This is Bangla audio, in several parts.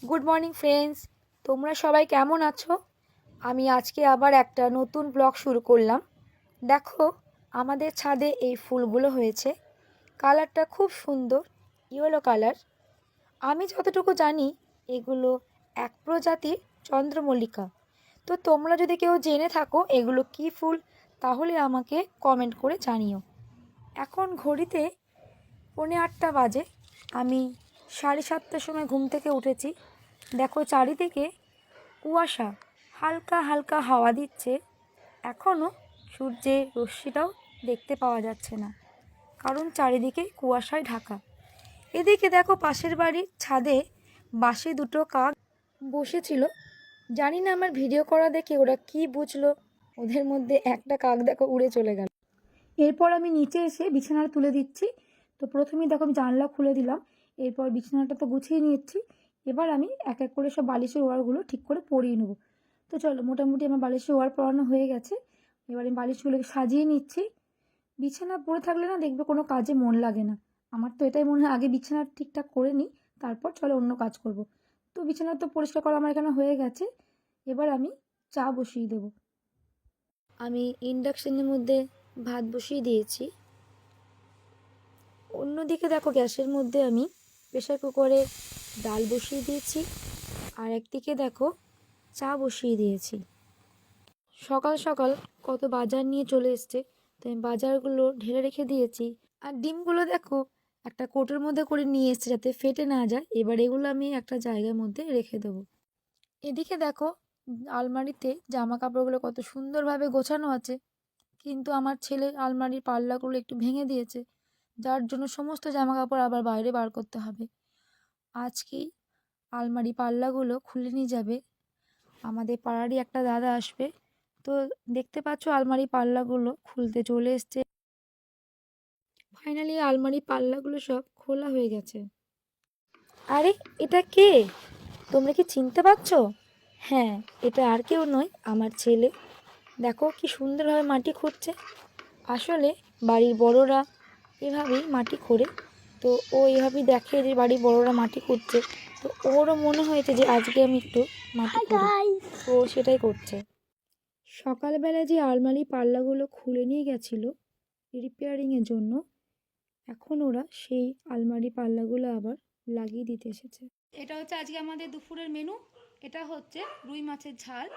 গুড মর্নিং ফ্রেন্ডস, তোমরা সবাই কেমন আছো? আমি আজকে আবার একটা নতুন ব্লগ শুরু করলাম। দেখো, আমাদের ছাদে এই ফুলগুলো হয়েছে। কালারটা খুব সুন্দর, ইয়েলো কালার। আমি যতটুকু জানি এগুলো এক প্রজাতির চন্দ্রমল্লিকা। তো তোমরা যদি কেউ জেনে থাকো এগুলো কি ফুল, তাহলে আমাকে কমেন্ট করে জানিও। এখন ঘড়িতে 8:45 বাজে। আমি 7:30টার সময় ঘুম থেকে উঠেছি। দেখো চারিদিকে কুয়াশা, হালকা হালকা হাওয়া দিচ্ছে। এখনও সূর্যের রশ্মিটাও দেখতে পাওয়া যাচ্ছে না, কারণ চারিদিকে কুয়াশায় ঢাকা। এদিকে দেখো পাশের বাড়ির ছাদে বাসে দুটো কাক বসেছিল। জানি না আমার ভিডিও করা দেখে ওরা কি বুঝলো, ওদের মধ্যে একটা কাক দেখো উড়ে চলে গেল। এরপর আমি নিচে এসে বিছানাটা তুলে দিচ্ছি। তো প্রথমেই দেখো আমি জানলা খুলে দিলাম, এরপর বিছানাটা তো গুছিয়ে নিচ্ছি। এবার আমি এক এক করে সব বালিশের ওয়ারগুলো ঠিক করে পরিয়ে নেবো। তো চলো, মোটামুটি আমার বালিশের ওয়ার পরানো হয়ে গেছে। এবার আমি বালিশগুলোকে সাজিয়ে নিচ্ছি। বিছানা পড়ে থাকলে না দেখবে কোনো কাজে মন লাগে না। আমার তো এটাই মনে হয়, আগে বিছানা ঠিকঠাক করে নিই, তারপর চলো অন্য কাজ করব। তো বিছানা তো পরিষ্কার করা আমার এখানে হয়ে গেছে। এবার আমি চা বসিয়ে দেবো। আমি ইন্ডাকশনের মধ্যে ভাত বসিয়ে দিয়েছি। অন্যদিকে দেখো গ্যাসের মধ্যে আমি প্রেসার কুকারে ডাল বসিয়ে দিয়েছি, আর একদিকে দেখো চা বসিয়ে দিয়েছি। সকাল সকাল কত বাজার নিয়ে চলে এসছে, তো আমি বাজারগুলো ঢেলে রেখে দিয়েছি। আর ডিমগুলো দেখো একটা কোটোর মধ্যে করে নিয়ে এসছে যাতে ফেটে না যায়। এবার এগুলো আমি একটা জায়গার মধ্যে রেখে দেবো। এদিকে দেখো আলমারিতে জামা কাপড়গুলো কত সুন্দরভাবে গোছানো আছে, কিন্তু আমার ছেলে আলমারির পাল্লাগুলো একটু ভেঙে দিয়েছে, যার জন্য সমস্ত জামা কাপড় আবার বাইরে বার করতে হবে। আজকেই আলমারি পাল্লাগুলো খুলে নিয়ে যাবে। আমাদের পাড়ারই একটা দাদা আসবে। তো দেখতে পাচ্ছ আলমারি পাল্লাগুলো খুলতে চলে এসছে। ফাইনালি আলমারি পাল্লাগুলো সব খোলা হয়ে গেছে। আরে এটা কে? তোমরা কি চিনতে পারছো? হ্যাঁ, এটা আর কেউ নয়, আমার ছেলে। দেখো কি সুন্দরভাবে মাটি খুঁড়ছে। আসলে বাড়ির বড়রা এভাবেই মাটি খোঁড়ে। তো ও এভাবেই দেখে যে বাড়ির বড়রা মাটি খুঁড়ছে, তো ওরও মনে হয়েছে যে আজকে আমি একটু মাটি খুঁড়ি, তো সেটাই করছে। সকালবেলা যে আলমারি পাল্লাগুলো খুলে নিয়ে গেছিলো রিপেয়ারিংয়ের জন্য, এখন ওরা সেই আলমারি পাল্লাগুলো আবার লাগিয়ে দিতে এসেছে। এটা হচ্ছে আজকে আমাদের দুপুরের মেনু। এটা হচ্ছে রুই মাছের ঝাল,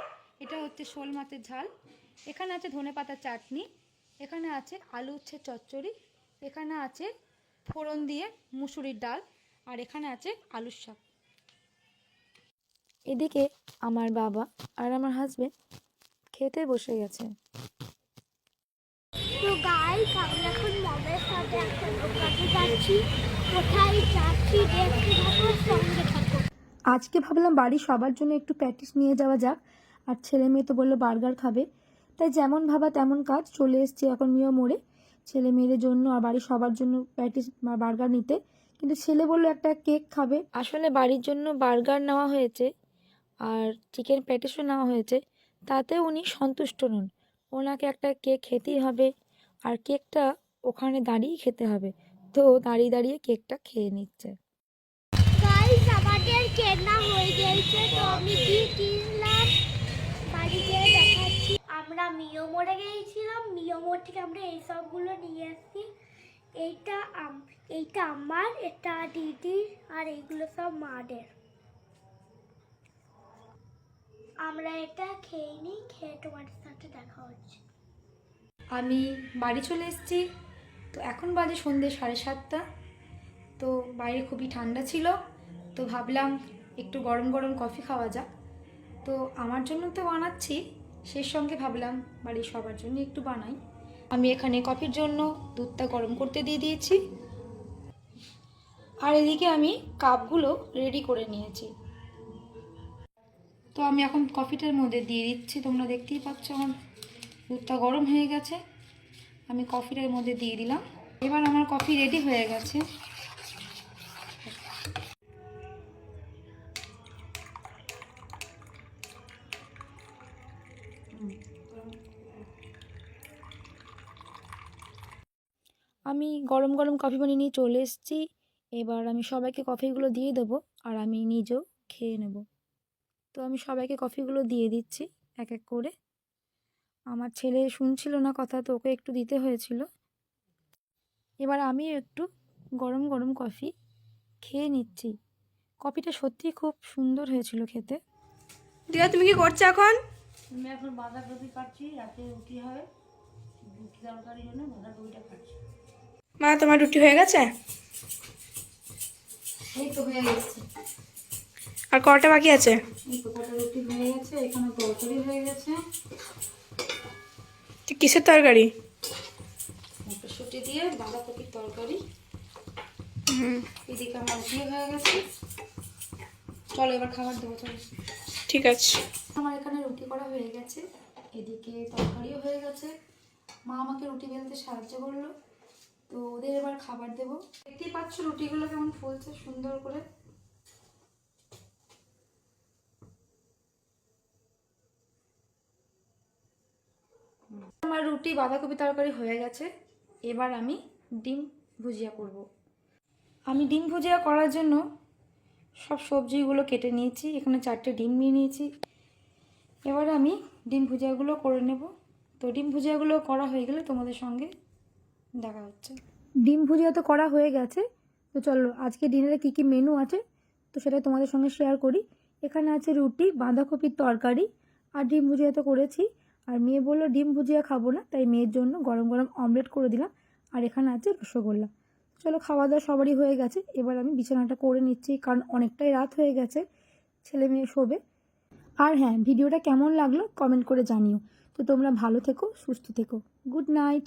এটা হচ্ছে শোল মাছের ঝাল, এখানে আছে ধনেপাতার চাটনি, এখানে আছে আলু উচ্ছের চচ্চড়ি, এখানে আছে ফোড়ন দিয়ে মুসুরির ডাল, আর এখানে আছে আলুর শাক। এদিকে আমার বাবা আর আমার হাজবেন্ড খেতে বসে গেছে। তো গাইস, আমরা এখন মমের সাথে একটা দোকানে যাচ্ছি। কোথায় যাচ্ছি দেখতে থাকো, সঙ্গে থাকো। আজকে ভাবলাম বাড়ির সবার জন্য একটু প্যাটিস নিয়ে যাওয়া যাক। আর ছেলে মেয়ে তো বললো বার্গার খাবে, তাই যেমন ভাবা তেমন কাজ, চলে এসছে এখন মিও মোড়ে ছেলে মেয়েদের জন্য আর বাড়ির সবার জন্য প্যাটিস বা বার্গার নিতে। কিন্তু ছেলে বললো একটা কেক খাবে। আসলে বাড়ির জন্য বার্গার নেওয়া হয়েছে আর চিকেন প্যাটিসও নেওয়া হয়েছে, তাতে উনি সন্তুষ্ট নন। ওনাকে একটা কেক খেতেই হবে, আর কেকটা ওখানে দাঁড়িয়েই খেতে হবে। তো দাঁড়িয়ে দাঁড়িয়ে কেকটা খেয়ে নিচ্ছে। গাইস, আমাদের কেনা হয়ে গেছে। তো আমি কি কিনলাম বাড়িতে দেখাচ্ছি। আমরা মিও মোড়ে গিয়েছিলাম, মিও মোড় থেকে আমরা এই সবগুলো নিয়ে এসেছি। এইটা এইটা আমার, এটা দিদির, আর এইগুলো সব মাদের। আমরা এটা খেয়ে নিই, খেয়ে তোমাদের সাথে দেখা হচ্ছে। আমি বাড়ি চলে এসেছি। তো এখন বাজে সন্ধ্যে 7:30। তো বাইরে খুবই ঠান্ডা ছিল, তো ভাবলাম একটু গরম গরম কফি খাওয়া যাক। তো আমার জন্য তো বানাচ্ছি, সেই সঙ্গে ভাবলাম বাড়ির সবার জন্য একটু বানাই। আমি এখানে কফির জন্য দুধটা গরম করতে দিয়ে দিয়েছি, আর এদিকে আমি কাপগুলো রেডি করে নিয়েছি। তো আমি এখন কফিটার মধ্যে দিয়ে দিচ্ছি, তোমরা দেখতেই পাচ্ছ আমার দুধটা গরম হয়ে গেছে। আমি কফিটার মধ্যে দিয়ে দিলাম। এবার আমার কফি রেডি হয়ে গেছে। আমি গরম গরম কফি বানিয়ে নিয়ে চলে এসেছি। এবার আমি সবাইকে কফিগুলো দিয়ে দেবো, আর আমি নিজেও খেয়ে নেব। তো আমি সবাইকে কফিগুলো দিয়ে দিচ্ছি এক এক করে। আমার ছেলে শুনছিল না কথা, তো ওকে একটু দিতে হয়েছিল। এবার আমি একটু গরম গরম কফি খেয়ে নিচ্ছি। কফিটা সত্যিই খুব সুন্দর হয়েছিল খেতে। দিয়া তুমি কি করছো এখন? আমি এখন বাঁধাকপি কাটছি, রাতে রুটি হবে, রুটি তরকারির জন্য বাঁধাকপিটা কাটছি। মা তোমার রুটি হয়ে গেছে? এই তো হয়ে গেছে। আর কটা বাকি আছে? এই তো কটা রুটি হয়ে গেছে, এখানে তরকারি হয়ে গেছে। কিসের তরকারি? মটরশুঁটি দিয়ে বাঁধাকপির তরকারি। এদিকে আমার রুটি হয়ে গেছে। চলো এবার খাবার দেবো, চলো। ঠিক আছে। আমার এখানে রুটি করা হয়ে গেছে, এদিকে তরকারিও হয়ে গেছে। মা আমাকে রুটি বেলতে সাহায্য করলো, তো ওদের এবার খাবার দেবো। দেখতেই পাচ্ছ রুটিগুলো কেমন ফুলছে সুন্দর করে। আমার রুটি বাঁধাকপি তরকারি হয়ে গেছে। এবার আমি ডিম ভুজিয়া করব। আমি ডিম ভুজিয়া করার জন্য সব সবজিগুলো কেটে নিয়েছি, এখানে 4টে ডিম নিয়ে নিয়েছি। এবার আমি ডিম ভুজিয়াগুলো করে নেব। তো ডিম ভুজিয়াগুলো করা হয়ে গেলে তোমাদের সঙ্গে দেখা হচ্ছে। ডিম ভুজিয়া তো করা হয়ে গেছে, তো চলো আজকে ডিনারে কী কী মেনু আছে তো সেটা তোমাদের সঙ্গে শেয়ার করি। এখানে আছে রুটি, বাঁধাকপির তরকারি আর ডিম ভুজিয়া তো করেছি। আর মেয়ে বললো ডিম ভুজিয়া খাবো না, তাই মেয়ের জন্য গরম গরম অমলেট করে দিলাম। আর এখানে আছে রসগোল্লা। চলো খাওয়া দাওয়া সবারই হয়ে গেছে, এবার আমি বিছানাটা করে নিচ্ছি, কারণ অনেকটাই রাত হয়ে গেছে, ছেলে মেয়ে শোবে। আর হ্যাঁ, ভিডিওটা কেমন লাগলো কমেন্ট করে জানিও। তো তোমরা ভালো থেকো, সুস্থ থেকো। Good night.